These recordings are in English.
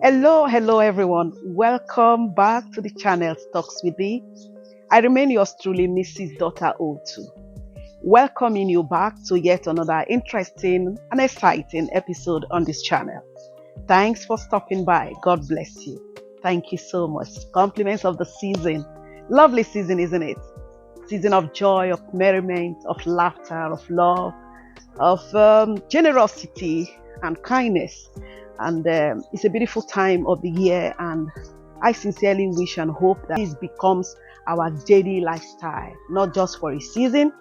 Hello everyone. Welcome back to the channel Talks with Thee. I remain yours truly, Mrs. Daughter O2. Welcoming you back to yet another interesting and exciting episode on this channel. Thanks for stopping by. God bless you. Thank you so much. Compliments of the season. Lovely season, isn't it? Season of joy, of merriment, of laughter, of love, of generosity and kindness. And it's a beautiful time of the year, and I sincerely wish and hope that this becomes our daily lifestyle, not just for a season,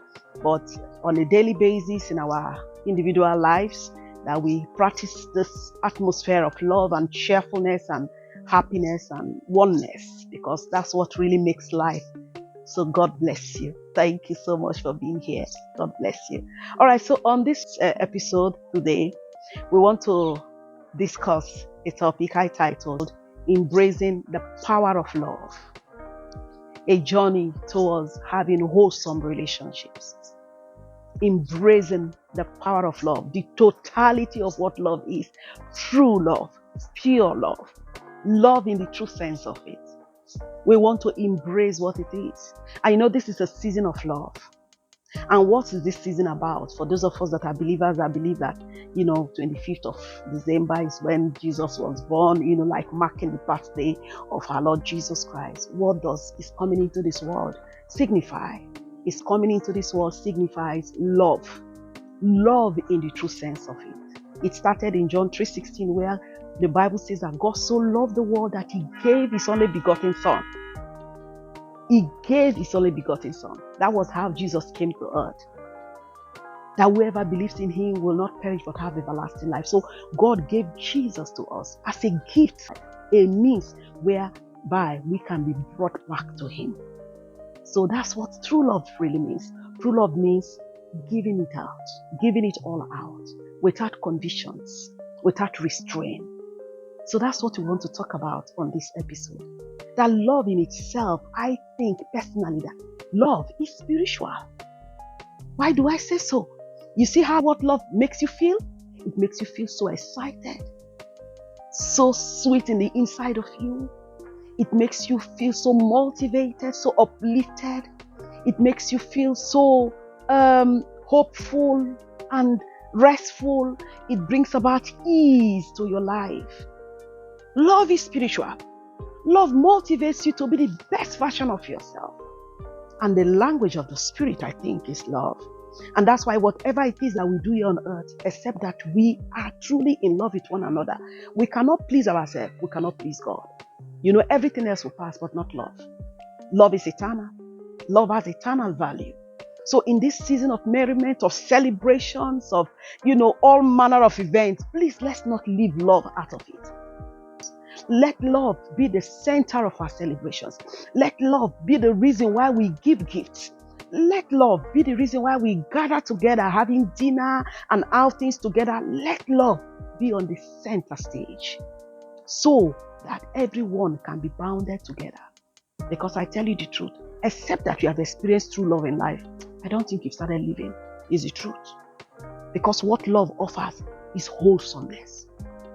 but on a daily basis in our individual lives, that we practice this atmosphere of love and cheerfulness and happiness and oneness, because that's what really makes life. So God bless you. Thank you so much for being here. God bless you. All right, so on this episode today, we want to discuss a topic I titled Embracing the Power of Love, a journey towards having wholesome relationships. Embracing the power of love, the totality of what love is, true love, pure love, love in the true sense of it. We want to embrace what it is. I know this is a season of love. And what is this season about? For those of us that are believers, I believe that, 25th of December is when Jesus was born, like marking the birthday of our Lord Jesus Christ. What does His coming into this world signify? His coming into this world signifies love. Love in the true sense of it. It started in John 3:16, where the Bible says that God so loved the world that He gave His only begotten Son. He gave His only begotten Son. That was how Jesus came to earth. That whoever believes in Him will not perish but have everlasting life. So God gave Jesus to us as a gift, a means whereby we can be brought back to Him. So that's what true love really means. True love means giving it out, giving it all out, without conditions, without restraint. So that's what we want to talk about on this episode. That love in itself, I think personally that love is spiritual. Why do I say so? You see how what love makes you feel? It makes you feel so excited, so sweet in the inside of you. It makes you feel so motivated, so uplifted. It makes you feel so hopeful and restful. It brings about ease to your life. Love is spiritual. Love motivates you to be the best version of yourself. And the language of the Spirit, I think, is love. And that's why whatever it is that we do here on earth, except that we are truly in love with one another, we cannot please ourselves. We cannot please God. Everything else will pass, but not love. Love is eternal. Love has eternal value. So in this season of merriment, of celebrations, of, all manner of events, please, let's not leave love out of it. Let love be the center of our celebrations. Let love be the reason why we give gifts. Let love be the reason why we gather together, having dinner and outings together. Let love be on the center stage, so that everyone can be bounded together. Because I tell you the truth, except that you have experienced true love in life, I don't think you've started living. Is the truth. Because what love offers is wholesomeness.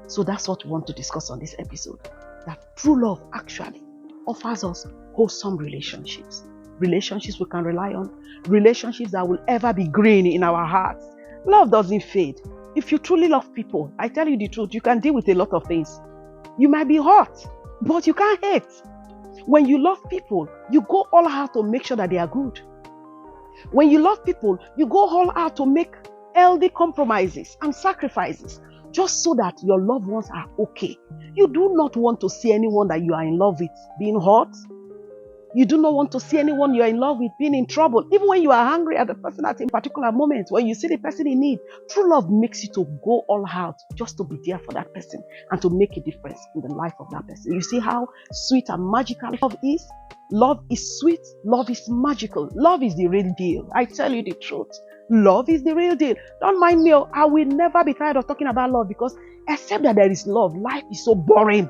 So that's what we want to discuss on this episode. That true love actually offers us wholesome relationships. Relationships we can rely on. Relationships that will ever be green in our hearts. Love doesn't fade. If you truly love people, I tell you the truth, you can deal with a lot of things. You might be hurt, but you can't hate. When you love people, you go all out to make sure that they are good. When you love people, you go all out to make healthy compromises and sacrifices, just so that your loved ones are okay. You do not want to see anyone that you are in love with being hurt. You do not want to see anyone you are in love with being in trouble. Even when you are angry at the person at a particular moment, when you see the person in need, true love makes you to go all out just to be there for that person and to make a difference in the life of that person. You see how sweet and magical love is? Love is sweet. Love is magical. Love is the real deal. I tell you the truth. Love is the real deal. Don't mind me. I will never be tired of talking about love, because except that there is love, life is so boring.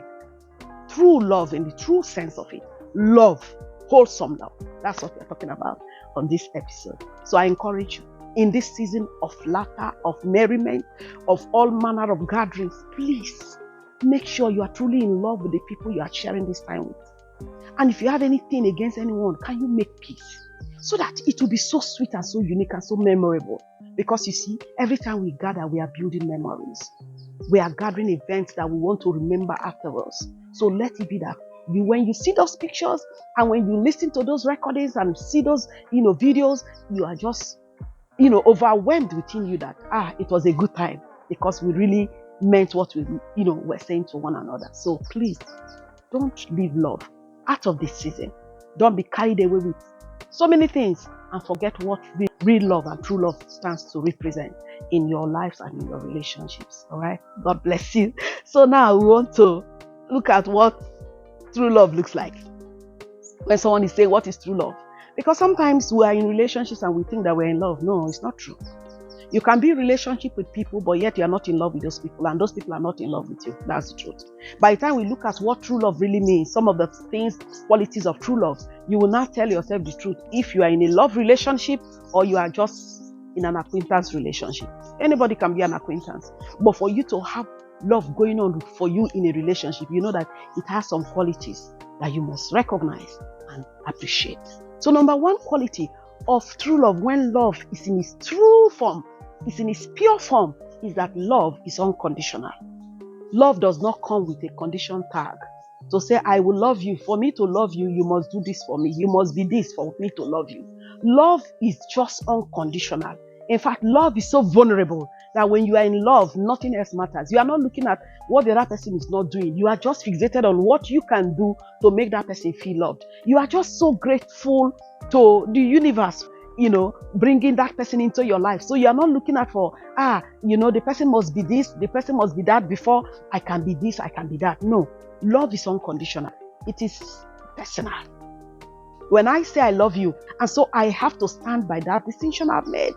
True love in the true sense of it. Love. Wholesome love. That's what we're talking about on this episode. So I encourage you, in this season of laughter, of merriment, of all manner of gatherings, please make sure you are truly in love with the people you are sharing this time with. And if you have anything against anyone, can you make peace? So that it will be so sweet and so unique and so memorable. Because you see, every time we gather, we are building memories. We are gathering events that we want to remember afterwards. So let it be that when you see those pictures and when you listen to those recordings and see those, videos, you are just, overwhelmed within you that, it was a good time because we really meant what we, were saying to one another. So please, don't leave love out of this season. Don't be carried away with so many things and forget what real love and true love stands to represent in your lives and in your relationships. All right. God bless you. So now we want to look at what true love looks like. When someone is saying, what is true love? Because sometimes we are in relationships and we think that we're in love. No, it's not true. You can be in relationship with people, but yet you are not in love with those people, and those people are not in love with you. That's the truth. By the time we look at what true love really means, some of the things, qualities of true love, you will now tell yourself the truth if you are in a love relationship or you are just in an acquaintance relationship. Anybody can be an acquaintance. But for you to have love going on for you in a relationship, you know that it has some qualities that you must recognize and appreciate. So number one quality of true love, when love is in its true form, is in its pure form, is that love is unconditional. Love does not come with a condition tag. To say, I will love you. For me to love you, you must do this for me. You must be this for me to love you. Love is just unconditional. In fact, love is so vulnerable that when you are in love, nothing else matters. You are not looking at what the other person is not doing. You are just fixated on what you can do to make that person feel loved. You are just so grateful to the universe, bringing that person into your life. So you are not looking at the person must be this, the person must be that before I can be this, I can be that. No, love is unconditional. It is personal. When I say I love you, and so I have to stand by that decision I've made.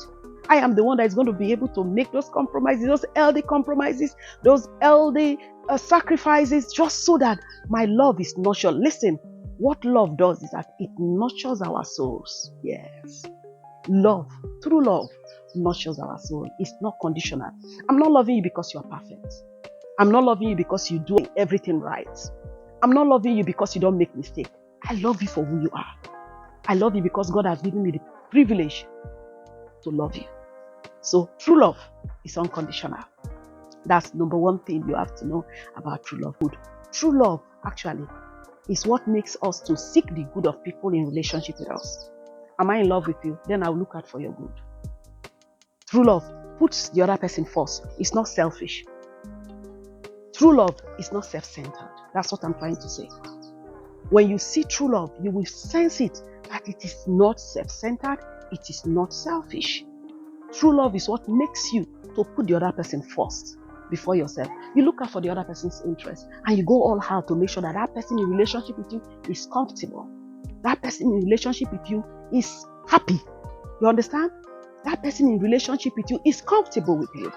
I am the one that is going to be able to make those compromises, those healthy compromises, those healthy sacrifices, just so that my love is nurtured. Listen, what love does is that it nurtures our souls. Yes. Love, true love, nurtures our soul. It's not conditional. I'm not loving you because you are perfect. I'm not loving you because you do everything right. I'm not loving you because you don't make mistakes. I love you for who you are. I love you because God has given me the privilege to love you. So true love is unconditional. That's number one thing you have to know about true love. True love actually is what makes us to seek the good of people in relationship with us. Am I in love with you? Then I'll look out for your good. True love puts the other person first. It's not selfish. True love is not self-centered. That's what I'm trying to say. When you see true love, you will sense it that it is not self-centered. It is not selfish. True love is what makes you to put the other person first before yourself. You look out for the other person's interest and you go all out to make sure that that person in relationship with you is comfortable. That person in relationship with you is happy. You understand? That person in relationship with you is comfortable with you.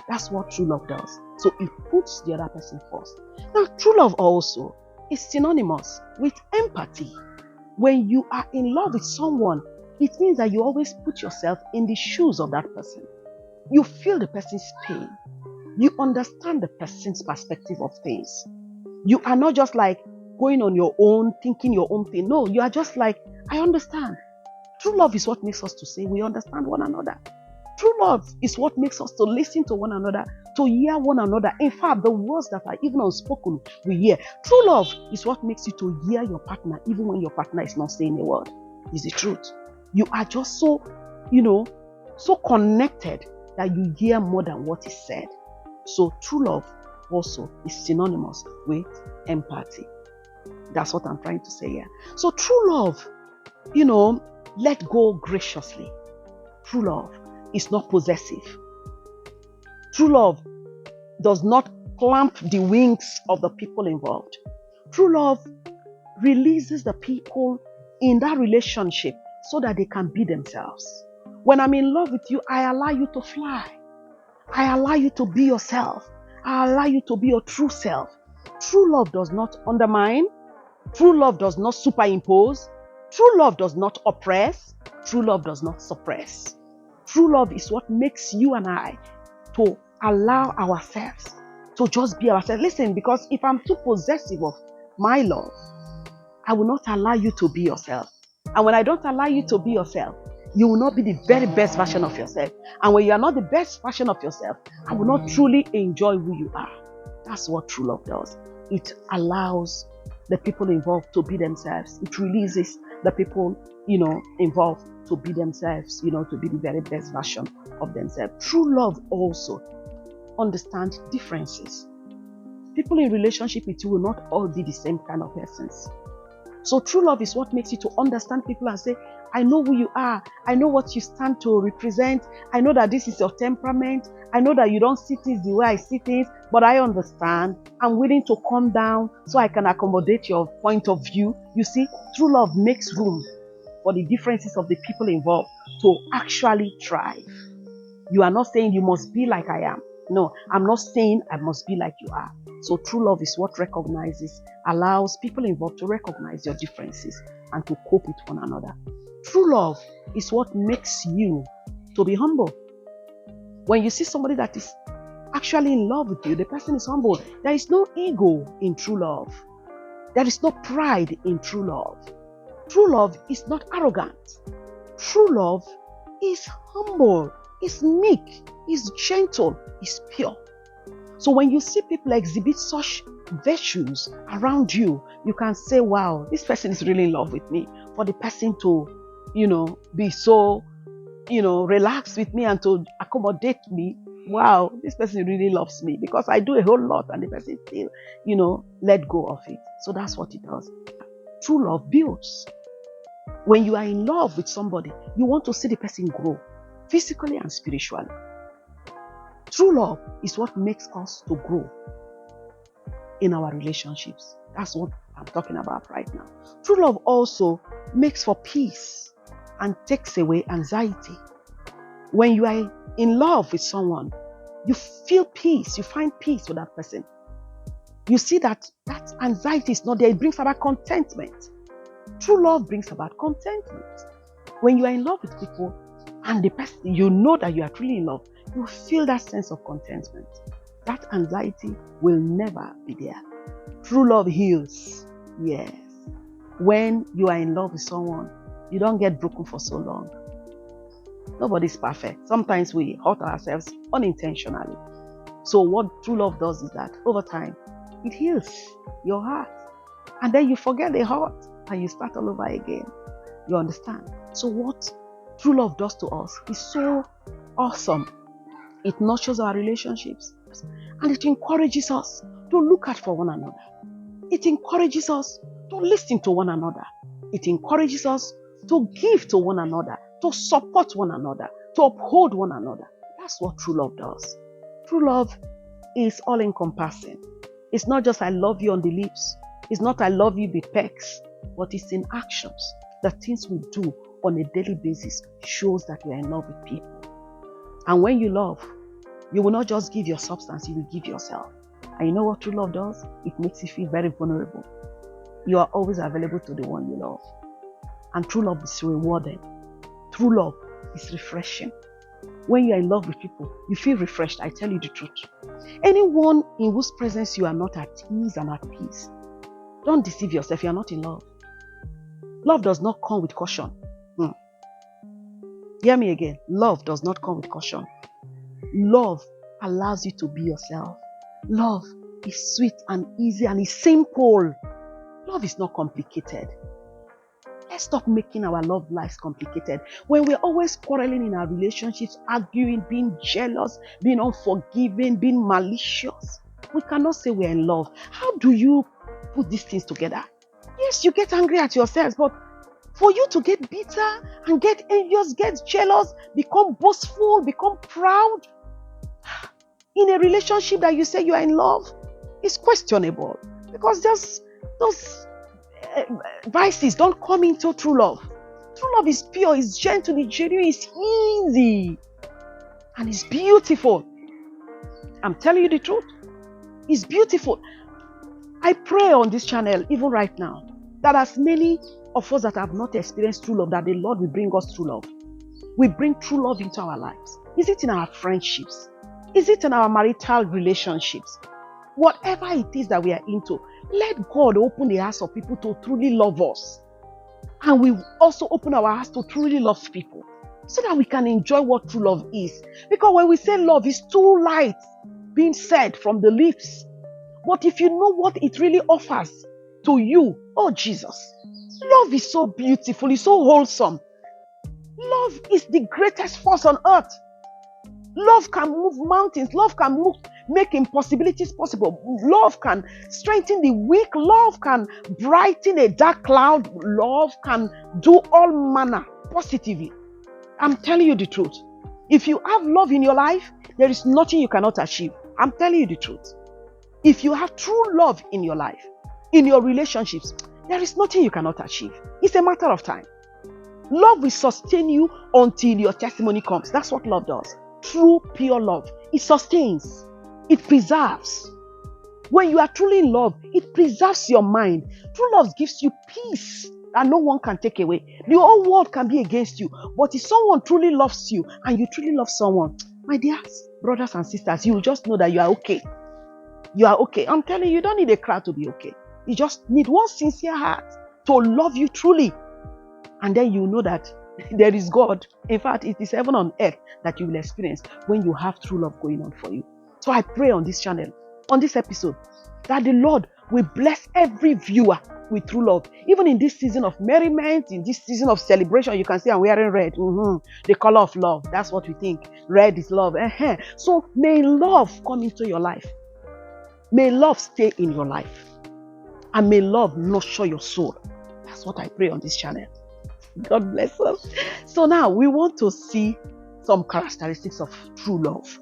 That's what true love does. So it puts the other person first. Now, true love also is synonymous with empathy. When you are in love with someone, it means that you always put yourself in the shoes of that person. You feel the person's pain. You understand the person's perspective of things. You are not just like going on your own, thinking your own thing. No, you are just like, I understand. True love is what makes us to say we understand one another. True love is what makes us to listen to one another, to hear one another. In fact, the words that are even unspoken, we hear. True love is what makes you to hear your partner, even when your partner is not saying a word. It's the truth. You are just so, so connected that you hear more than what is said. So true love also is synonymous with empathy. That's what I'm trying to say here. So true love, let go graciously. True love is not possessive. True love does not clamp the wings of the people involved. True love releases the people in that relationship so that they can be themselves. When I'm in love with you, I allow you to fly. I allow you to be yourself. I allow you to be your true self. True love does not undermine. True love does not superimpose. True love does not oppress. True love does not suppress. True love is what makes you and I to allow ourselves to just be ourselves. Listen, because if I'm too possessive of my love, I will not allow you to be yourself. And when I don't allow you to be yourself, you will not be the very best version of yourself. And when you are not the best version of yourself, I will not truly enjoy who you are. That's what true love does. It allows the people involved to be themselves. It releases the people, involved to be themselves, to be the very best version of themselves. True love also understands differences. People in relationship with you will not all be the same kind of persons. So true love is what makes you to understand people and say, I know who you are. I know what you stand to represent. I know that this is your temperament. I know that you don't see things the way I see things, but I understand. I'm willing to calm down so I can accommodate your point of view. You see, true love makes room for the differences of the people involved to actually thrive. You are not saying you must be like I am. No, I'm not saying I must be like you are. So true love is what allows people involved to recognize your differences and to cope with one another. True love is what makes you to be humble. When you see somebody that is actually in love with you, the person is humble. There is no ego in true love. There is no pride in true love. True love is not arrogant. True love is humble, is meek, is gentle, is pure. So when you see people exhibit such virtues around you, you can say, wow, this person is really in love with me. For the person to, be so, relaxed with me and to accommodate me, wow, this person really loves me because I do a whole lot and the person still, let go of it. So that's what it does. True love builds. When you are in love with somebody, you want to see the person grow physically and spiritually. True love is what makes us to grow in our relationships. That's what I'm talking about right now. True love also makes for peace and takes away anxiety. When you are in love with someone, you feel peace, you find peace with that person. You see that anxiety is not there, it brings about contentment. True love brings about contentment. When you are in love with people and the person, you know that you are truly in love, you feel that sense of contentment. That anxiety will never be there. True love heals. Yes. When you are in love with someone, you don't get broken for so long. Nobody's perfect. Sometimes we hurt ourselves unintentionally. So what true love does is that over time, it heals your heart. And then you forget the hurt and you start all over again. You understand? So what true love does to us is so awesome. It nurtures our relationships and it encourages us to look out for one another. It encourages us to listen to one another. It encourages us to give to one another, to support one another, to uphold one another. That's what true love does. True love is all-encompassing. It's not just I love you on the lips. It's not I love you with pecs, but it's in actions. The things we do on a daily basis shows that we are in love with people. And when you love, you will not just give your substance, you will give yourself. And you know what true love does? It makes you feel very vulnerable. You are always available to the one you love. And true love is rewarding. True love is refreshing. When you are in love with people, you feel refreshed. I tell you the truth. Anyone in whose presence you are not at ease and at peace, don't deceive yourself. You are not in love. Love does not come with caution. Hear me again. Love does not come with caution. Love allows you to be yourself. Love is sweet and easy and is simple. Love is not complicated. Let's stop making our love lives complicated. When we're always quarreling in our relationships, arguing, being jealous, being unforgiving, being malicious, we cannot say we're in love. How do you put these things together? Yes, you get angry at yourselves, but for you to get bitter and get envious, get jealous, become boastful, become proud in a relationship that you say you are in love is questionable, because those vices don't come into true love. True love is pure, it's gentle, it's genuine, it's easy, and it's beautiful. I'm telling you the truth. It's beautiful. I pray on this channel, even right now, that as many of us that have not experienced true love, that the Lord will bring us true love. We bring true love into our lives. Is it in our friendships? Is it in our marital relationships? Whatever it is that we are into, let God open the hearts of people to truly love us. And we also open our hearts to truly love people so that we can enjoy what true love is. Because when we say love, it's too light being said from the lips. But if you know what it really offers to you, oh Jesus, love is so beautiful, it's so wholesome. Love is the greatest force on earth. Love can move mountains. Love can make impossibilities possible. Love can strengthen the weak. Love can brighten a dark cloud. Love can do all manner positively. I'm telling you the truth. If you have love in your life, there is nothing you cannot achieve. I'm telling you the truth. If you have true love in your life, in your relationships, there is nothing you cannot achieve. It's a matter of time. Love will sustain you until your testimony comes. That's what love does. True, pure love. It sustains. It preserves. When you are truly in love, it preserves your mind. True love gives you peace that no one can take away. The whole world can be against you. But if someone truly loves you and you truly love someone, my dear brothers and sisters, you will just know that you are okay. You are okay. I'm telling you, you don't need a crowd to be okay. You just need one sincere heart to love you truly. And then you know that there is God. In fact, it is heaven on earth that you will experience when you have true love going on for you. So I pray on this channel, on this episode, that the Lord will bless every viewer with true love. Even in this season of merriment, in this season of celebration, you can see I'm wearing red. The color of love. That's what we think. Red is love. So may love come into your life. May love stay in your life. And may love nurture your soul. That's what I pray on this channel. God bless us. So now we want to see some characteristics of true love.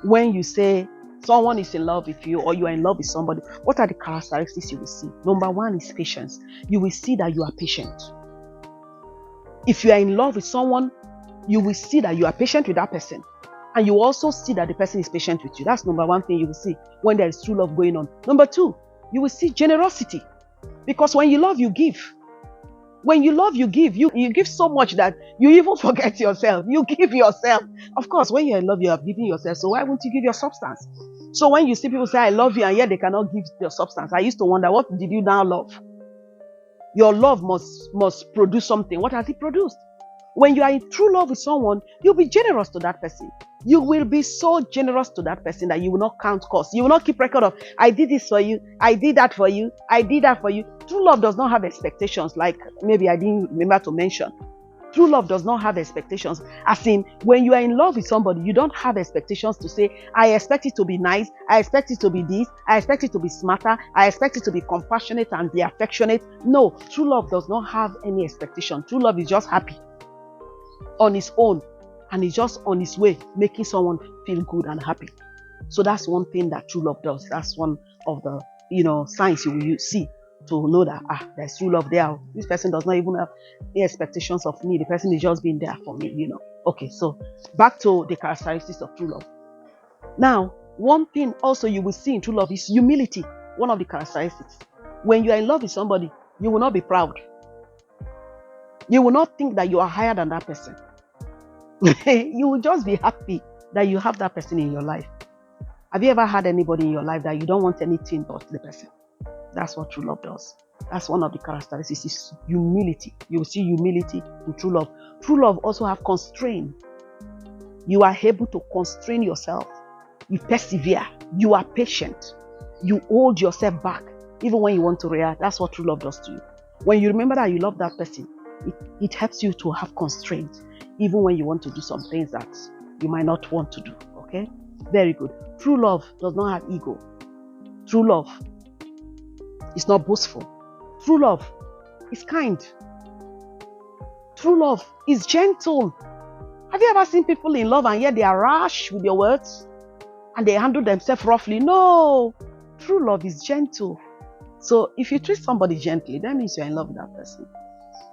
When you say someone is in love with you or you are in love with somebody, what are the characteristics you will see? Number one is patience. You will see that you are patient. If you are in love with someone, you will see that you are patient with that person. And you also see that the person is patient with you. That's number one thing you will see when there is true love going on. Number two, you will see generosity. Because when you love, you give. When you love, you give. You give so much that you even forget yourself. You give yourself. Of course, when you're in love, you have given yourself. So why won't you give your substance? So when you see people say, I love you, and yet they cannot give their substance, I used to wonder, what did you now love? Your love must produce something. What has it produced? When you are in true love with someone, you'll be generous to that person. You will be so generous to that person that you will not count costs. You will not keep record of, I did this for you, I did that for you, I did that for you. True love does not have expectations, like maybe I didn't remember to mention. True love does not have expectations. As in, when you are in love with somebody, you don't have expectations to say, I expect it to be nice, I expect it to be this, I expect it to be smarter, I expect it to be compassionate and be affectionate. No, true love does not have any expectation. True love is just happy on its own, and it's just on its way making someone feel good and happy. So that's one thing that true love does. That's one of the signs you will see to know that there's true love there. This person does not even have any expectations of me. The person is just being there for me, Okay, so back to the characteristics of true love. Now, one thing also you will see in true love is humility. One of the characteristics. When you are in love with somebody, you will not be proud. You will not think that you are higher than that person. You will just be happy that you have that person in your life. Have you ever had anybody in your life that you don't want anything but the person? That's what true love does. That's one of the characteristics is humility. You will see humility in true love. True love also have constraint. You are able to constrain yourself. You persevere. You are patient. You hold yourself back even when you want to react. That's what true love does to you. When you remember that you love that person, it helps you to have constraint even when you want to do some things that you might not want to do. Okay? Very good. True love does not have ego. True love is not boastful. True love is kind. True love is gentle. Have you ever seen people in love and yet they are rash with their words and they handle themselves roughly? No. True love is gentle. So if you treat somebody gently, that means you're in love with that person.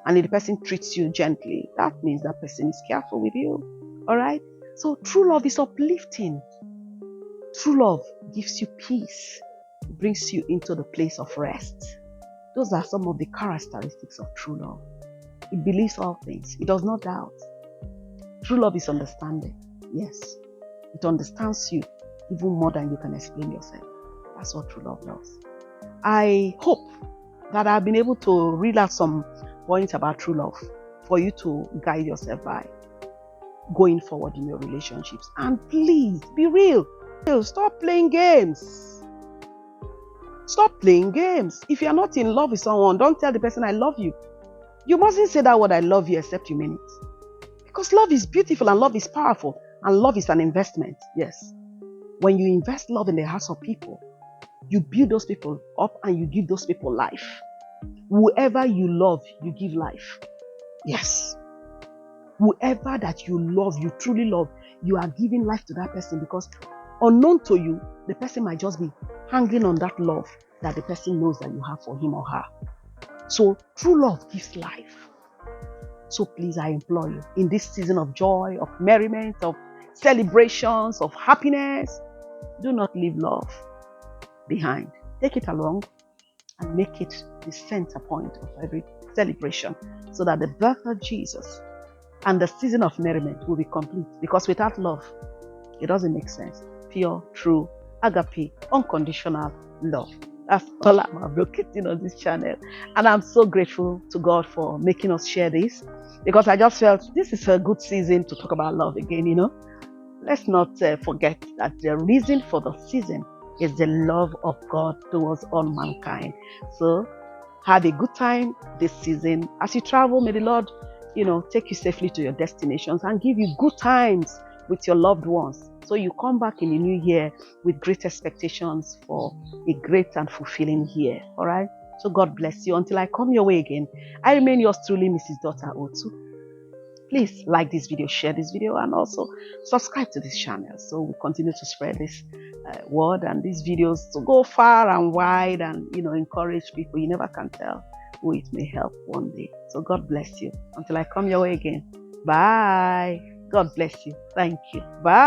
And if the person treats you gently, that means that person is careful with you. All right? So true love is uplifting. True love gives you peace. It brings you into the place of rest. Those are some of the characteristics of true love. It believes all things. It does not doubt. True love is understanding. Yes. It understands you even more than you can explain yourself. That's what true love does. I hope that I've been able to read out some points about true love for you to guide yourself by going forward in your relationships. And please be real. Stop playing games. Stop playing games. If you're not in love with someone, don't tell the person I love you. You mustn't say that word I love you except you mean it. Because love is beautiful and love is powerful and love is an investment. Yes. When you invest love in the hearts of people, you build those people up and you give those people life. Whoever you love, you give life. Yes. Whoever that you love, you truly love, you are giving life to that person because unknown to you, the person might just be hanging on that love that the person knows that you have for him or her. So true love gives life. So please, I implore you, in this season of joy, of merriment, of celebrations, of happiness, do not leave love behind. Take it along and make it the center point of every celebration so that the birth of Jesus and the season of merriment will be complete. Because without love, it doesn't make sense. Pure, true, agape, unconditional love. That's all I'm advocating on this channel. And I'm so grateful to God for making us share this, because I just felt this is a good season to talk about love again, Let's not forget that the reason for the season is the love of God towards all mankind. So have a good time this season. As you travel, may the Lord, take you safely to your destinations and give you good times with your loved ones. So you come back in the new year with great expectations for a great and fulfilling year. All right. So God bless you. Until I come your way again, I remain yours truly, Mrs. Daughter Otu. Please like this video, share this video, and also subscribe to this channel so we continue to spread this word and these videos to go far and wide and, encourage people. You never can tell who it may help one day. So God bless you. Until I come your way again. Bye. God bless you. Thank you. Bye.